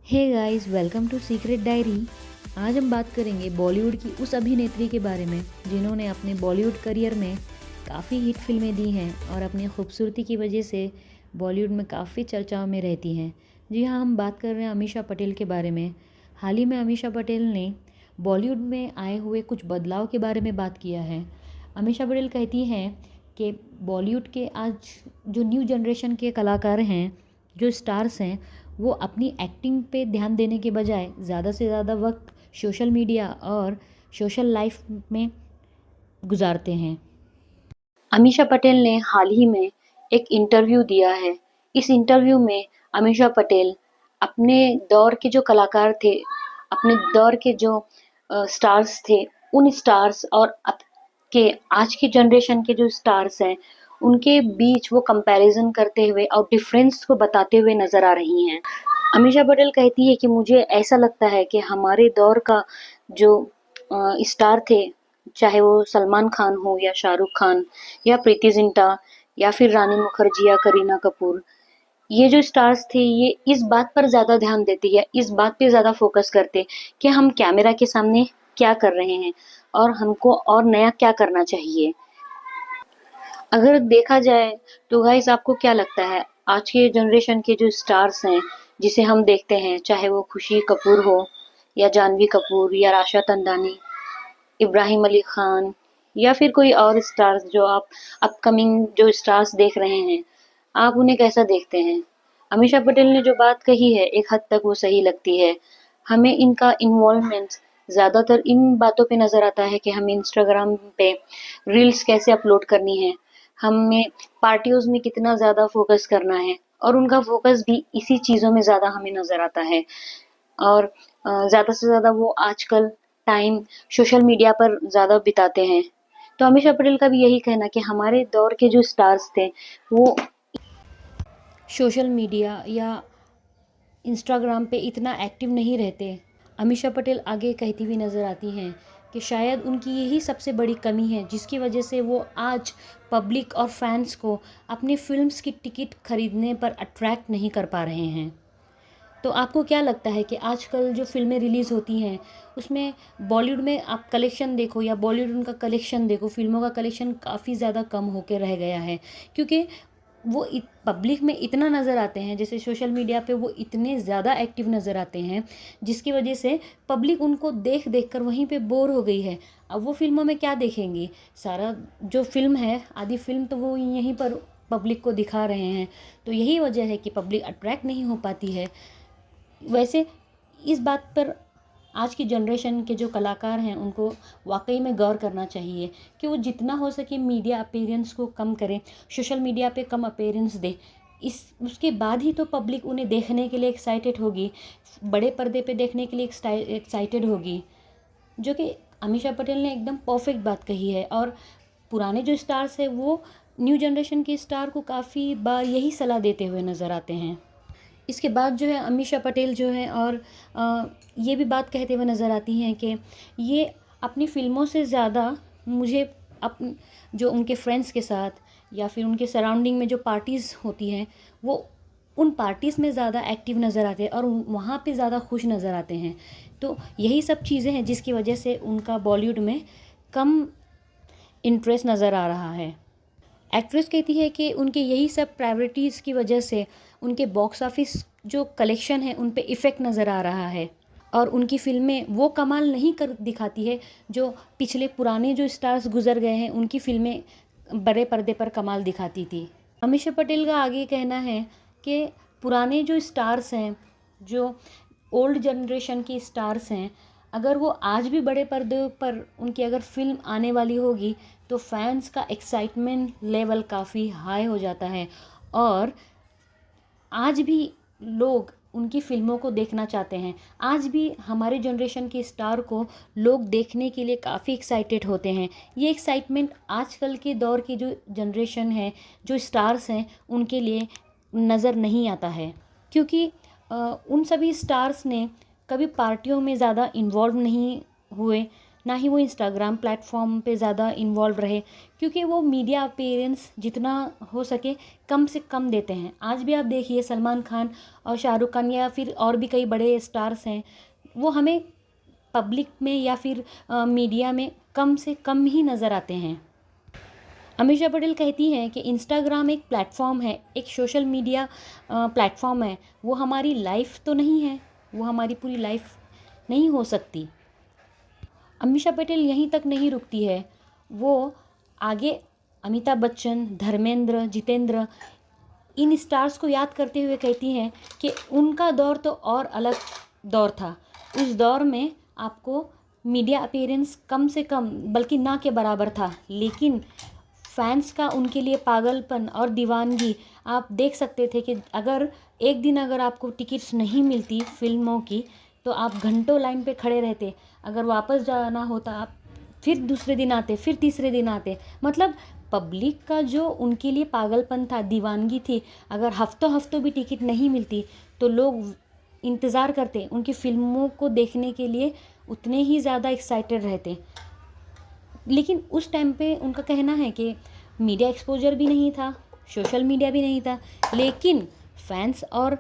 Hey guys, welcome to secret diary. आज हम बात करेंगे बॉलीवुड की उस अभिनेत्री के बारे में जिन्होंने अपने बॉलीवुड करियर में काफ़ी हिट फिल्में दी हैं और अपनी खूबसूरती की वजह से बॉलीवुड में काफ़ी चर्चाओं में रहती हैं। जी हाँ, हम बात कर रहे हैं अमीषा पटेल के बारे में। हाल ही में अमीषा पटेल ने बॉलीवुड में आए हुए कुछ बदलाव के बारे में बात किया है। अमीषा पटेल कहती हैं कि बॉलीवुड के आज जो न्यू जनरेशन के कलाकार हैं, जो स्टार्स हैं, वो अपनी एक्टिंग पे ध्यान देने के बजाय ज़्यादा से ज़्यादा वक्त सोशल मीडिया और सोशल लाइफ में गुजारते हैं। अमीषा पटेल ने हाल ही में एक इंटरव्यू दिया है। इस इंटरव्यू में अमीषा पटेल अपने दौर के जो कलाकार थे, अपने दौर के जो स्टार्स थे, उन स्टार्स और अब के आज की जनरेशन के जो स्टार्स हैं, उनके बीच वो कंपैरिजन करते हुए और डिफरेंस को बताते हुए नज़र आ रही हैं। अमीषा पटेल कहती है कि मुझे ऐसा लगता है कि हमारे दौर का जो स्टार थे, चाहे वो सलमान खान हो या शाहरुख खान या प्रीति जिंटा या फिर रानी मुखर्जी या करीना कपूर, ये जो स्टार्स थे ये इस बात पर ज़्यादा ध्यान देते या इस बात पे ज़्यादा फोकस करते कि हम कैमरा के सामने क्या कर रहे हैं और हमको और नया क्या करना चाहिए। अगर देखा जाए तो गाइस, आपको क्या लगता है आज के जनरेशन के जो स्टार्स हैं जिसे हम देखते हैं, चाहे वो खुशी कपूर हो या जानवी कपूर या राशा तंदानी, इब्राहिम अली खान या फिर कोई और स्टार्स जो आप अपकमिंग जो स्टार्स देख रहे हैं, आप उन्हें कैसा देखते हैं? अमीषा पटेल ने जो बात कही है एक हद तक वो सही लगती है। हमें इनका इन्वॉल्वमेंट ज़्यादातर इन बातों पे नज़र आता है कि हमें इंस्टाग्राम पे रील्स कैसे अपलोड करनी है, हमें पार्टियोज़ में कितना ज़्यादा फोकस करना है, और उनका फोकस भी इसी चीज़ों में ज़्यादा हमें नज़र आता है। और ज़्यादा से ज़्यादा वो आजकल टाइम सोशल मीडिया पर ज़्यादा बिताते हैं। तो अमीषा पटेल का भी यही कहना कि हमारे दौर के जो स्टार्स थे वो सोशल मीडिया या इंस्टाग्राम पे इतना एक्टिव नहीं रहते। अमीषा पटेल आगे कहती हुई नज़र आती हैं कि शायद उनकी यही सबसे बड़ी कमी है जिसकी वजह से वो आज पब्लिक और फैंस को अपनी फिल्म्स की टिकट खरीदने पर अट्रैक्ट नहीं कर पा रहे हैं। तो आपको क्या लगता है कि आजकल जो फ़िल्में रिलीज़ होती हैं उसमें बॉलीवुड में आप कलेक्शन देखो या बॉलीवुड उनका कलेक्शन देखो, फ़िल्मों का कलेक्शन काफ़ी ज़्यादा कम होके रह गया है, क्योंकि वो पब्लिक में इतना नज़र आते हैं, जैसे सोशल मीडिया पे वो इतने ज़्यादा एक्टिव नज़र आते हैं जिसकी वजह से पब्लिक उनको देख देख कर वहीं पे बोर हो गई है। अब वो फिल्मों में क्या देखेंगी? सारा जो फिल्म है, आधी फिल्म तो वो यहीं पर पब्लिक को दिखा रहे हैं। तो यही वजह है कि पब्लिक अट्रैक्ट नहीं हो पाती है। वैसे इस बात पर आज की जनरेशन के जो कलाकार हैं उनको वाकई में गौर करना चाहिए कि वो जितना हो सके मीडिया अपीयरेंस को कम करें, सोशल मीडिया पे कम अपीयरेंस दे। इस उसके बाद ही तो पब्लिक उन्हें देखने के लिए एक्साइटेड होगी, बड़े पर्दे पे देखने के लिए एक्साइटेड होगी। जो कि अमीषा पटेल ने एकदम परफेक्ट बात कही है। और पुराने जो स्टार्स हैं वो न्यू जनरेशन के स्टार को काफ़ी बार यही सलाह देते हुए नज़र आते हैं। इसके बाद जो है अमीषा पटेल जो है और ये भी बात कहते हुए नज़र आती हैं कि ये अपनी फ़िल्मों से ज़्यादा मुझे जो उनके फ्रेंड्स के साथ या फिर उनके सराउंडिंग में जो पार्टीज़ होती हैं, वो उन पार्टीज़ में ज़्यादा एक्टिव नज़र आते हैं और वहाँ पे ज़्यादा खुश नज़र आते हैं। तो यही सब चीज़ें हैं जिसकी वजह से उनका बॉलीवुड में कम इंटरेस्ट नज़र आ रहा है। एक्ट्रेस कहती है कि उनके यही सब प्रायोरिटीज़ की वजह से उनके बॉक्स ऑफिस जो कलेक्शन है उन पे इफ़ेक्ट नज़र आ रहा है और उनकी फ़िल्में वो कमाल नहीं कर दिखाती है जो पिछले पुराने जो स्टार्स गुजर गए हैं उनकी फ़िल्में बड़े पर्दे पर कमाल दिखाती थी। अमीषा पटेल का आगे कहना है कि पुराने जो स्टार्स हैं, जो ओल्ड जनरेशन के स्टार्स हैं, अगर वो आज भी बड़े पर्दे पर उनकी अगर फ़िल्म आने वाली होगी तो फैंस का एक्साइटमेंट लेवल काफ़ी हाई हो जाता है और आज भी लोग उनकी फ़िल्मों को देखना चाहते हैं। आज भी हमारे जनरेशन के स्टार को लोग देखने के लिए काफ़ी एक्साइटेड होते हैं। ये एक्साइटमेंट आजकल के दौर की जो जनरेशन है, जो स्टार्स हैं, उनके लिए नज़र नहीं आता है, क्योंकि उन सभी स्टार्स ने कभी पार्टियों में ज़्यादा इन्वॉल्व नहीं हुए, ना ही वो इंस्टाग्राम प्लेटफॉर्म पे ज़्यादा इन्वॉल्व रहे, क्योंकि वो मीडिया अपीयरेंस जितना हो सके कम से कम देते हैं। आज भी आप देखिए सलमान खान और शाहरुख खान या फिर और भी कई बड़े स्टार्स हैं, वो हमें पब्लिक में या फिर मीडिया में कम से कम ही नज़र आते हैं। अमीषा पटेल कहती हैं कि इंस्टाग्राम एक प्लेटफॉर्म है, एक सोशल मीडिया प्लेटफॉर्म है, वो हमारी लाइफ तो नहीं है, वो हमारी पूरी लाइफ नहीं हो सकती। अमीषा पटेल यहीं तक नहीं रुकती है, वो आगे अमिताभ बच्चन, धर्मेंद्र, जितेंद्र, इन स्टार्स को याद करते हुए कहती हैं कि उनका दौर तो और अलग दौर था। उस दौर में आपको मीडिया अपीयरेंस कम से कम बल्कि ना के बराबर था, लेकिन फैंस का उनके लिए पागलपन और दीवानगी आप देख सकते थे कि अगर एक दिन अगर आपको टिकट्स नहीं मिलती फिल्मों की तो आप घंटों लाइन पे खड़े रहते। अगर वापस जाना होता आप फिर दूसरे दिन आते, फिर तीसरे दिन आते। मतलब पब्लिक का जो उनके लिए पागलपन था, दीवानगी थी, अगर हफ्तों हफ्तों भी टिकट नहीं मिलती तो लोग इंतज़ार करते, उनकी फ़िल्मों को देखने के लिए उतने ही ज़्यादा एक्साइटेड रहते। लेकिन उस टाइम पे उनका कहना है कि मीडिया एक्सपोजर भी नहीं था, सोशल मीडिया भी नहीं था, लेकिन फैंस और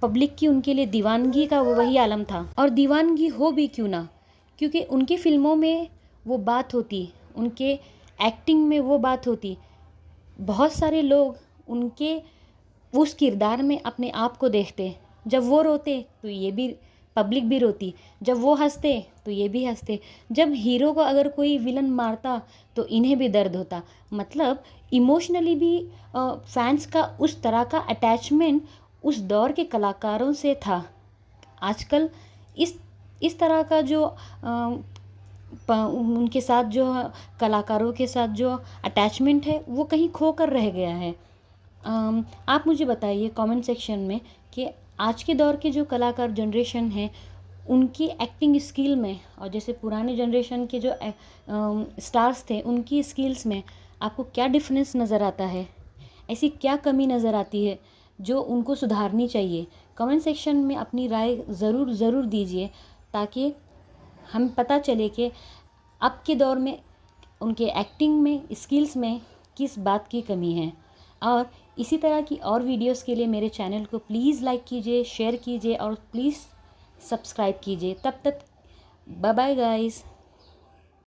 पब्लिक की उनके लिए दीवानगी का वो वही आलम था। और दीवानगी हो भी क्यों ना, क्योंकि उनकी फ़िल्मों में वो बात होती, उनके एक्टिंग में वो बात होती। बहुत सारे लोग उनके उस किरदार में अपने आप को देखते। जब वो रोते तो ये भी पब्लिक भी रोती, जब वो हंसते तो ये भी हंसते, जब हीरो को अगर कोई विलन मारता तो इन्हें भी दर्द होता। मतलब इमोशनली भी फैंस का उस तरह का अटैचमेंट उस दौर के कलाकारों से था। आजकल इस तरह का जो उनके साथ जो कलाकारों के साथ जो अटैचमेंट है वो कहीं खो कर रह गया है। आप मुझे बताइए कमेंट सेक्शन में कि आज के दौर के जो कलाकार जनरेशन है उनकी एक्टिंग स्किल में और जैसे पुराने जनरेशन के जो स्टार्स थे उनकी स्किल्स में आपको क्या डिफरेंस नज़र आता है? ऐसी क्या कमी नज़र आती है जो उनको सुधारनी चाहिए? कमेंट सेक्शन में अपनी राय ज़रूर दीजिए, ताकि हम पता चले कि अब के दौर में उनके एक्टिंग में, स्किल्स में किस बात की कमी है। और इसी तरह की और वीडियोस के लिए मेरे चैनल को प्लीज़ लाइक कीजिए, शेयर कीजिए और प्लीज़ सब्सक्राइब कीजिए। तब तक बाय बाय गाइस।